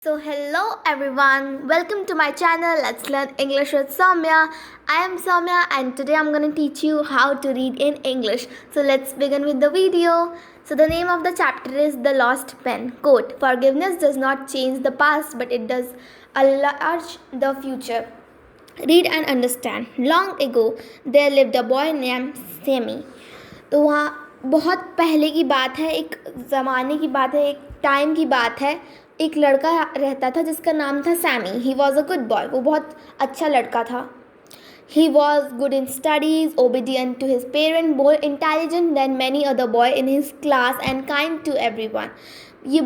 So, hello everyone, welcome to my channel. Let's learn English with Soumya. I am Soumya, and today I'm going to teach you how to read in English. So, let's begin with the video. So, the name of the chapter is The Lost Pen. Quote: Forgiveness does not change the past, but it does enlarge the future. Read and understand. Long ago, there lived a boy named Sammy. तो वहाँ बहुत पहले की बात है, एक ज़माने की बात है, एक टाइम की बात है. एक लड़का रहता था जिसका नाम था Sammy. He was a good boy. वो बहुत अच्छा लड़का था. He was good in studies, obedient to his parent, more intelligent than many other boy in his class and kind to everyone. ये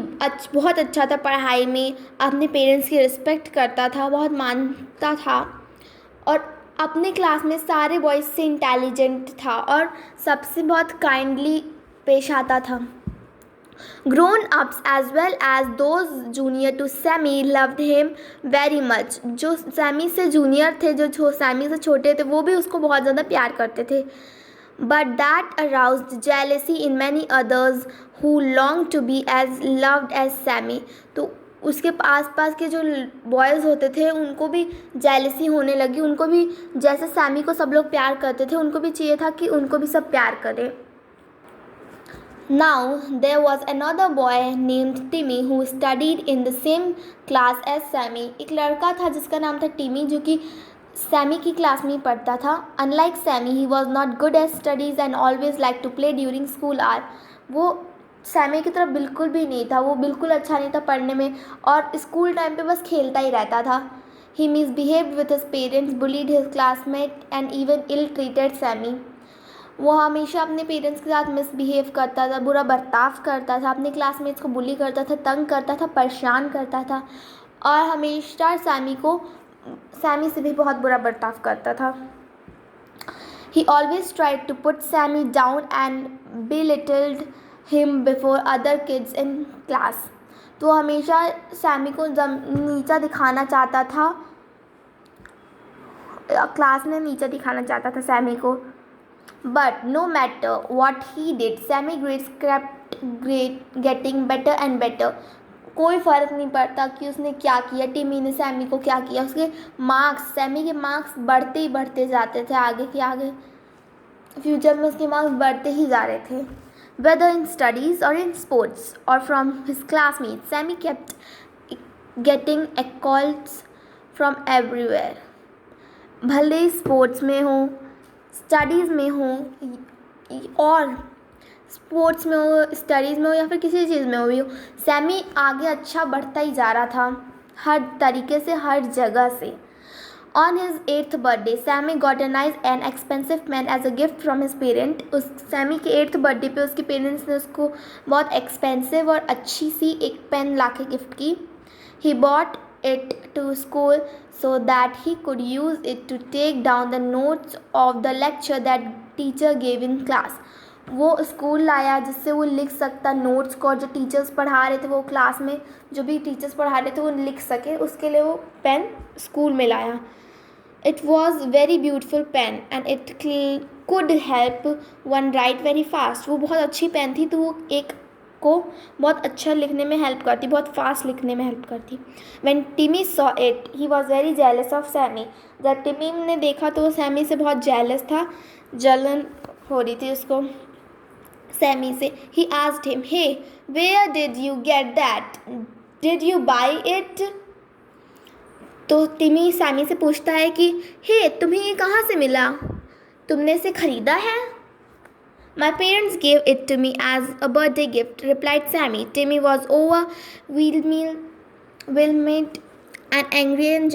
बहुत अच्छा था पढ़ाई में, अपने पेरेंट्स की रिस्पेक्ट करता था, बहुत मानता था और अपने क्लास में सारे बॉयज़ से इंटेलिजेंट था और सबसे बहुत काइंडली पेश आता था. Grown ups as well as those junior to Sammy loved him very much. जो सैमी से जूनियर थे, जो सैमी से छोटे थे, वो भी उसको बहुत ज़्यादा प्यार करते थे. But that aroused jealousy in many others who long to be as loved as Sammy. तो उसके आस पास के जो बॉयज़ होते थे उनको भी जेलसी होने लगी. उनको भी जैसे सैमी को सब लोग प्यार करते थे, उनको भी चाहिए था कि उनको भी सब प्यार करें. Now there was another boy named Timmy who studied in the same class as Sammy. एक लड़का था जिसका नाम था टिमी, जो कि सैमी की क्लास में ही पढ़ता था. Unlike Sammy, he was not good at studies and always like to play during school hour. वो सैमी की तरफ बिल्कुल भी नहीं था. वो बिल्कुल अच्छा नहीं था पढ़ने में और स्कूल टाइम पे बस खेलता ही रहता था. He misbehaved with his parents, bullied his classmate and even ill treated Sammy. वो हमेशा अपने पेरेंट्स के साथ मिसबिहेव करता था, बुरा बर्ताव करता था, अपने क्लासमेट्स को बुली करता था, तंग करता था, परेशान करता था और हमेशा सैमी से भी बहुत बुरा बर्ताव करता था. He always tried to put Sammy down and belittled him before other kids in class. तो हमेशा सैमी को नीचा दिखाना चाहता था, क्लास में नीचा दिखाना चाहता था सैमी को. But no matter what he did, Sammy grades kept getting better and better. कोई फ़र्क नहीं पड़ता कि उसने क्या किया, टिमी ने सैमी को क्या किया, उसके मार्क्स, सैमी के मार्क्स बढ़ते ही बढ़ते जाते थे, आगे के आगे. फ्यूचर में उसके मार्क्स बढ़ते ही जा रहे थे. वेदर इन स्टडीज़ और इन स्पोर्ट्स और from his classmates, Sammy kept getting accolades from everywhere. भले ही स्पोर्ट्स में हो, स्टडीज़ में हो और स्पोर्ट्स में हो, स्टडीज़ में हो या फिर किसी चीज़ में हो, सैमी आगे अच्छा बढ़ता ही जा रहा था हर तरीके से, हर जगह से. On his 8th birthday, Sammy got a nice and expensive pen as a gift from his parent. उस सैमी के 8th बर्थडे पे उसके पेरेंट्स ने उसको बहुत एक्सपेंसिव और अच्छी सी एक पेन ला के गिफ्ट की. He bought it to school so that he could use it to take down the notes of the lecture that teacher gave in class. वो स्कूल लाया जिससे वो लिख सकता नोट्स को, और जो टीचर्स पढ़ा रहे थे वो क्लास में जो भी टीचर्स पढ़ा रहे थे वो लिख सके, उसके लिए वो पेन स्कूल में लाया. It was very beautiful pen and it could help one write very fast. वो बहुत अच्छी पेन थी, तो वो एक को बहुत अच्छा लिखने में हेल्प करती, बहुत फास्ट लिखने में हेल्प करती. When Timmy saw it, he was very jealous of Sammy. जब टिमी ने देखा तो वो सैमी से बहुत जेलस था, जलन हो रही थी उसको सैमी से. He asked him, "Hey, where did you get that? Did you buy it?" तो टिमी सैमी से पूछता है कि हे, तुम्हें ये कहाँ से मिला, तुमने इसे खरीदा है. My parents gave it to me as a birthday gift, replied Sammy. Timmy was overwhelmed and angry and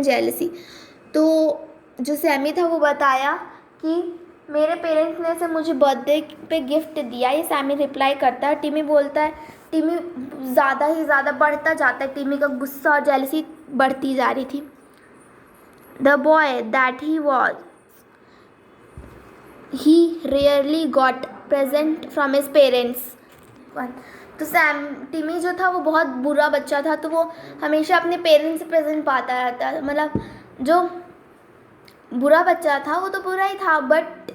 jealousy. तो जो सैमी था वो बताया कि मेरे पेरेंट्स ने इसे मुझे बर्थडे पे गिफ्ट दिया. ये सैमी रिप्लाई करता है. टिमी बोलता है, टिमी ज़्यादा ही ज़्यादा बढ़ता जाता है, टिमी का गुस्सा और जेलसी बढ़ती जा रही थी. The boy that he was, he rarely got present from his parents. तो टिमी जो था वो बहुत बुरा बच्चा था, तो वो हमेशा अपने पेरेंट्स से प्रेजेंट पाता रहता. मतलब जो बुरा बच्चा था वो तो बुरा ही था, बट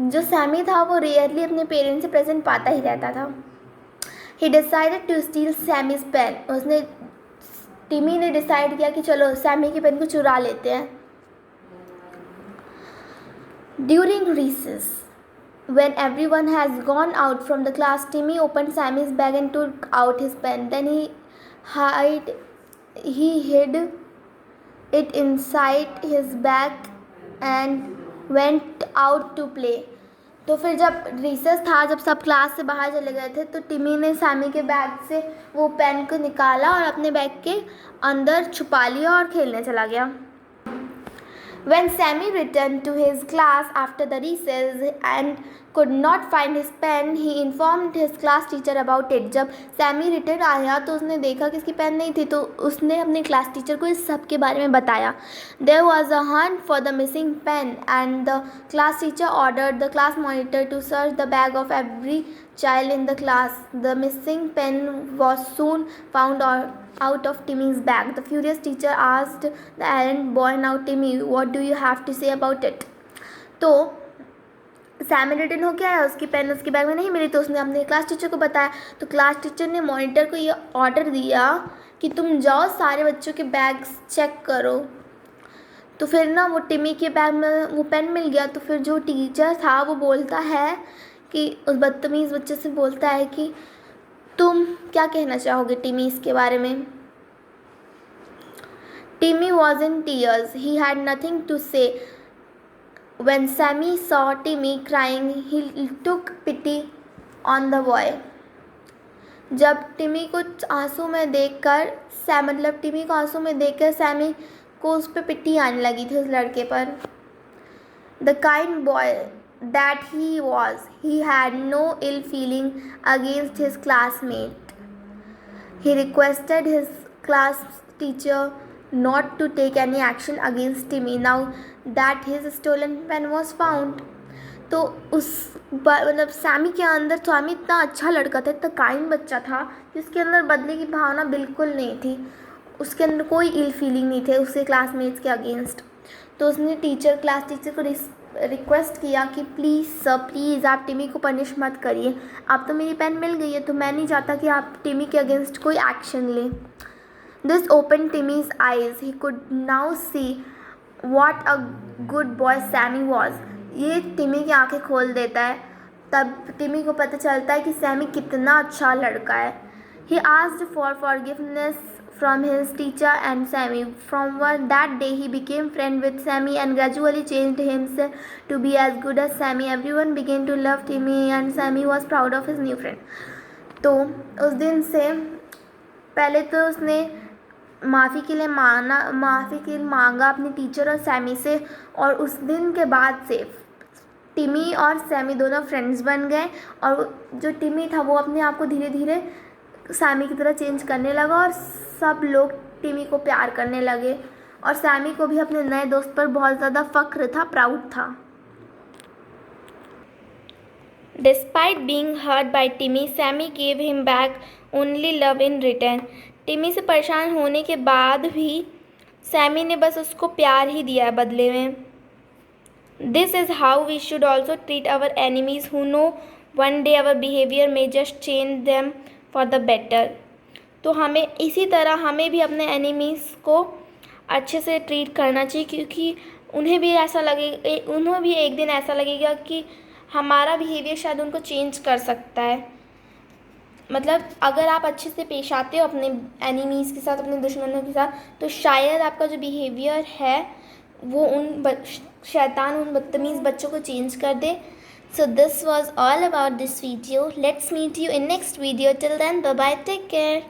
जो सैमी था वो रेयरली अपने पेरेंट्स से प्रेजेंट पाता ही रहता था. He decided to steal Sammy's pen. उसने टिमी ने डिसाइड किया कि चलो सैमी की पेन को चुरा लेते हैं. During recess, when everyone has gone out from the class, Timmy opened Sammy's bag and took out his pen. Then he hid it inside his bag and went out to play. तो फिर जब recess था, जब सब class से बाहर चले गए थे, तो टिमी ने सैमी के बैग से वो पेन को निकाला और अपने बैग के अंदर छुपा लिया और खेलने चला गया. When Sammy returned to his class after the recess and could not find his pen, he informed his class teacher about it. जब सैमी रिटर्न आया तो उसने देखा कि इसकी पेन नहीं थी, तो उसने अपने क्लास टीचर को इस सब के बारे में बताया. There was a hunt for the missing pen and the class teacher ordered the class monitor to search the bag of every child in the class. The missing pen was soon found out of Timmy's bag. The furious teacher asked the errand boy, "Now Timmy, what do you have to say about it?" तो Sami return होकर आया, उसकी pen उसके bag में नहीं मिली, तो उसने अपने क्लास टीचर को बताया. तो क्लास टीचर ने मॉनिटर को ये ऑर्डर दिया कि तुम जाओ सारे बच्चों के बैग्स चेक करो. तो फिर ना वो टिमी के बैग में वो पेन मिल गया. तो फिर जो टीचर था वो बोलता है कि उस बदतमीज़ बच्चे से बोलता है कि तुम क्या कहना चाहोगे टिमी इसके बारे में. Timmy was in tears. He had nothing to say. When Sammy saw Timmy crying, he took pity on the boy. जब टिमी को आंसू में देखकर मतलब टिमी को आंसू में देखकर सैमी को उस पर पिट्टी आने लगी थी, उस लड़के पर. The kind boy that he was, he had no ill feeling against his classmate. He requested his class teacher not to take any action against Timmy now that his stolen pen was found. तो उस मतलब Sami के अंदर, Sami इतना अच्छा लड़का था, इतना काइंड बच्चा था, जिसके अंदर बदले की भावना बिल्कुल नहीं थी. उसके अंदर कोई इल फीलिंग नहीं थे उसके क्लासमेट्स के अगेंस्ट. तो उसने क्लास टीचर को रिक्वेस्ट किया कि प्लीज़ सर, प्लीज़ आप टिमी को पनिश मत करिए. अब तो मेरी पेन मिल गई है, तो मैं नहीं चाहता कि आप टिमी के अगेंस्ट कोई एक्शन लें. This opened Timmy's eyes. He could now see what a good boy Sammy was. ये टिमी की आंखें खोल देता है. तब टिमी को पता चलता है कि सैमी कितना अच्छा लड़का है. He asked for forgiveness from his teacher and Sammy. From that day he became friend with Sammy and gradually changed himself to be as good as Sammy. Everyone began to love Timmy and Sammy was proud of his new friend. तो उस दिन से पहले तो उसने माफ़ी के लिए मांगा अपने टीचर और सैमी से, और उस दिन के बाद से टिमी और सैमी दोनों फ्रेंड्स बन गए. और जो टिमी था वो अपने आप को धीरे धीरे सैमी की तरह चेंज करने लगा और सब लोग टिमी को प्यार करने लगे. और सैमी को भी अपने नए दोस्त पर बहुत ज़्यादा फ़ख्र था, प्राउड था. Despite being hurt by Timmy, Sammy gave him back only love in return. टिमी से परेशान होने के बाद भी सैमी ने बस उसको प्यार ही दिया है बदले में. This is how we should also treat our enemies who no one day our behaviour में just change them for the better. तो हमें इसी तरह हमें भी अपने एनिमीज़ को अच्छे से ट्रीट करना चाहिए, क्योंकि उन्हें भी एक दिन ऐसा लगेगा कि हमारा बिहेवियर शायद उनको चेंज कर सकता है. मतलब अगर आप अच्छे से पेश आते हो अपने एनिमीज़ के साथ, अपने दुश्मनों के साथ, तो शायद आपका जो बिहेवियर है वो उन बदतमीज़ बच्चों को चेंज कर दे. So this was all about this video. Let's meet you in next video. Till then, bye bye, take care.